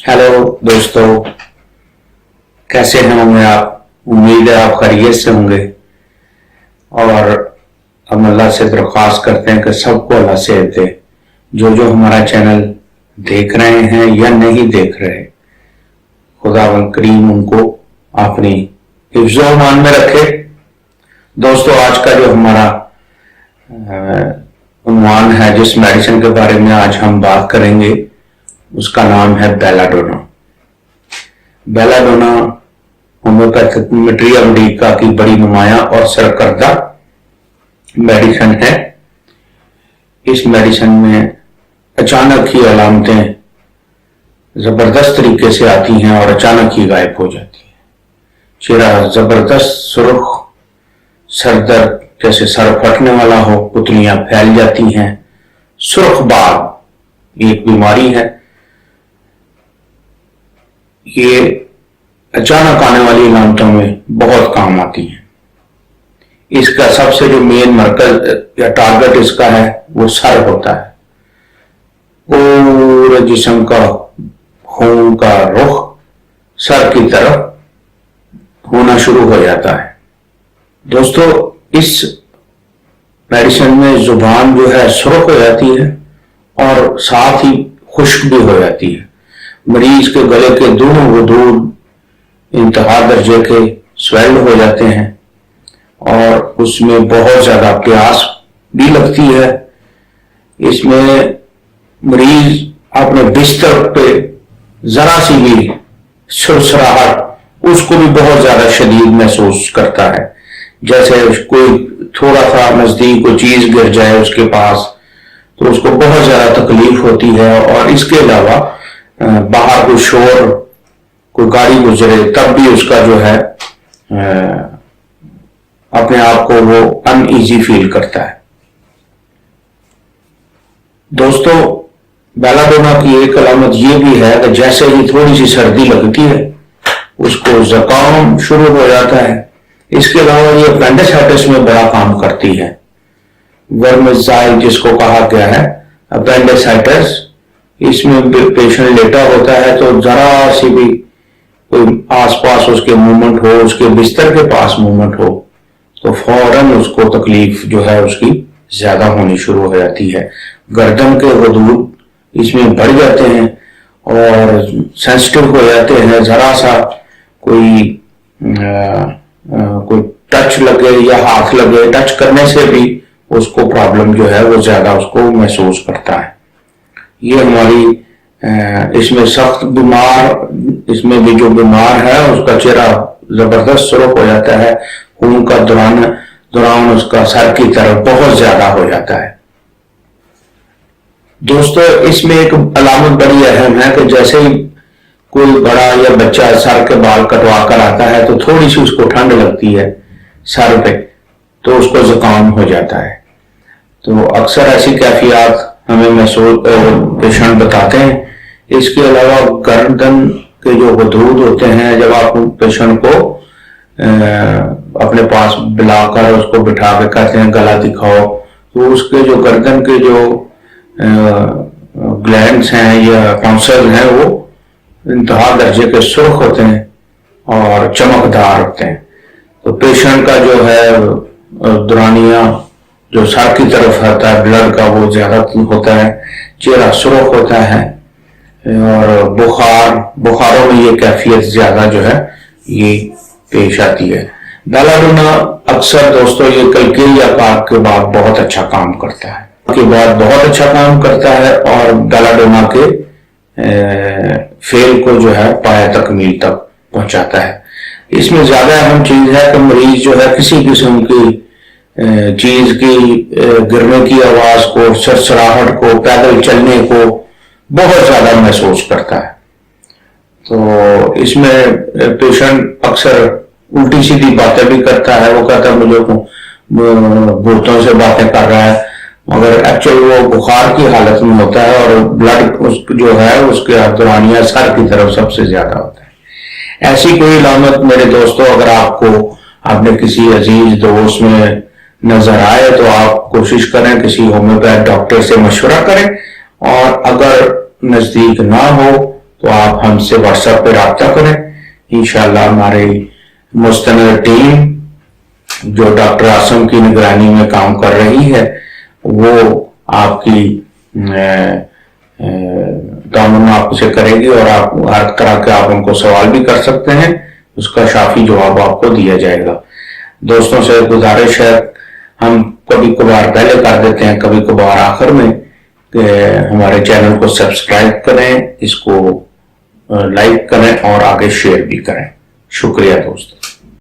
Hello दोस्तों, कैसे हैं होंगे आप। उम्मीद है आप खैरियत से होंगे और हम अल्लाह से दरख्वास्त करते हैं कि सबको अल्लाह सेहत दे। जो जो हमारा चैनल देख रहे हैं या नहीं देख रहे, खुदावंद करीम उनको अपनी हिफ्ज़ो अमान में रखे। दोस्तों, आज का जो हमारा उन्वान है, जिस मेडिसिन के बारे में आज हम बात करेंगे, उसका नाम है बेलाडोना। बेलाडोना होम्योपैथिक अमेरिका की बड़ी नुमाया और सरकर्दा मेडिसिन है। इस मेडिसिन में अचानक ही अलामतें जबरदस्त तरीके से आती हैं और अचानक ही गायब हो जाती हैं। चेहरा जबरदस्त सुर्ख, सर दर्द जैसे सर फटने वाला हो, पुतलियां फैल जाती हैं, सुर्ख बाल एक बीमारी है। ये अचानक आने वाली अलामतों में बहुत काम आती है। इसका सबसे जो मेन मरकज या टारगेट इसका है वो सर होता है। पूरे जिस्म का खून का रुख सर की तरफ होना शुरू हो जाता है। दोस्तों, इस मेडिसिन में जुबान जो है सुर्ख हो जाती है और साथ ही खुश्क भी हो जाती है। मरीज के गले के दोनों वजूद इंतहा दर्जे के स्वेल्ड हो जाते हैं और उसमें बहुत ज्यादा प्यास भी लगती है। इसमें मरीज अपने बिस्तर पे जरा सी भी सुरसराहट उसको भी बहुत ज्यादा शदीद महसूस करता है। जैसे कोई थोड़ा सा नजदीक कोई चीज गिर जाए उसके पास तो उसको बहुत ज्यादा तकलीफ होती है। और इसके अलावा बाहर कोई शोर, कोई गाड़ी गुजरे, तब भी उसका जो है अपने आप को वो अनईजी फील करता है। दोस्तों, बेलाडोना की एक अलामत ये भी है कि जैसे ही थोड़ी सी सर्दी लगती है उसको जुकाम शुरू हो जाता है। इसके अलावा ये अपेंडिसाइटिस में बड़ा काम करती है। वर्मजाइल जिसको कहा गया है अपेंडिसाइटिस, इसमें पेशेंट लेटा होता है तो जरा सी भी कोई आसपास उसके मूवमेंट हो, उसके बिस्तर के पास मूवमेंट हो तो फौरन उसको तकलीफ जो है उसकी ज्यादा होनी शुरू हो जाती है। गर्दन के वजूद इसमें बढ़ जाते हैं और सेंसिटिव हो जाते हैं। जरा सा कोई टच लगे या हाथ लगे, टच करने से भी उसको प्रॉब्लम जो है वो ज्यादा उसको महसूस करता है। ये हमारी इसमें सख्त बीमार, इसमें भी जो बीमार है उसका चेहरा जबरदस्त सुर्ख हो जाता है। खून का दौरान उसका सर की तरफ बहुत ज्यादा हो जाता है। दोस्तों, इसमें एक अलामत बड़ी अहम है कि जैसे ही कोई बड़ा या बच्चा सर के बाल कटवा कर आता है तो थोड़ी सी उसको ठंड लगती है सर पे तो उसको जुकाम हो जाता है। तो अक्सर ऐसी कैफियत हमें महसूस पेशेंट बताते हैं। इसके अलावा गर्दन के जो वजूद होते हैं, जब आप पेशेंट को अपने पास बुलाकर उसको बिठा के कहते हैं गला दिखाओ तो उसके जो गर्दन के जो ग्लैंड्स हैं या टॉन्सिल हैं वो इंतहा दर्जे के सुर्ख होते हैं और चमकदार होते हैं। तो पेशेंट का जो है दौरानिया जो सर की तरफ आता है ब्लड का वो ज्यादा होता है, चेहरा सुर्ख होता है और बुखारों में ये कैफियत ज्यादा जो है ये पेश आती है। बेलाडोना अक्सर दोस्तों ये कलकेल या पाक के बाद बहुत अच्छा काम करता है, और बेलाडोना के फेल को जो है पाया तकमील तक पहुंचाता है। इसमें ज्यादा अहम चीज है कि मरीज जो है किसी किस्म की चीज की गिरने की आवाज को, सरसराहट को, पैदल चलने को बहुत ज्यादा महसूस करता है। तो इसमें पेशेंट अक्सर उल्टी सीधी बातें भी करता है। वो कहता है मुझे भूतों से बातें कर रहा है, मगर एक्चुअल वो बुखार की हालत में होता है और ब्लड जो है उसके दौरानिया सर की तरफ सबसे ज्यादा होता है। ऐसी कोई अलामत मेरे दोस्तों अगर आपको अपने किसी अजीज दोस्त में नजर आए तो आप कोशिश करें किसी होम्योपैथ डॉक्टर से मशवरा करें, और अगर नजदीक ना हो तो आप ہم سے واٹس ایپ پہ رابطہ کریں. انشاءاللہ ہماری مستند ٹیم جو ڈاکٹر عاصم کی نگرانی میں کام کر رہی ہے وہ آپ کی تعاون آپ سے کرے گی، اور آپ ہر طرح کے آپ ان کو سوال بھی کر سکتے ہیں، اس کا شافی جواب آپ کو دیا جائے گا. دوستوں سے گزارش ہے، ہم کبھی کبھار پہلے کر دیتے ہیں کبھی کبھار آخر میں، کہ ہمارے چینل کو سبسکرائب کریں، اس کو لائک کریں اور آگے شیئر بھی کریں. شکریہ دوستوں.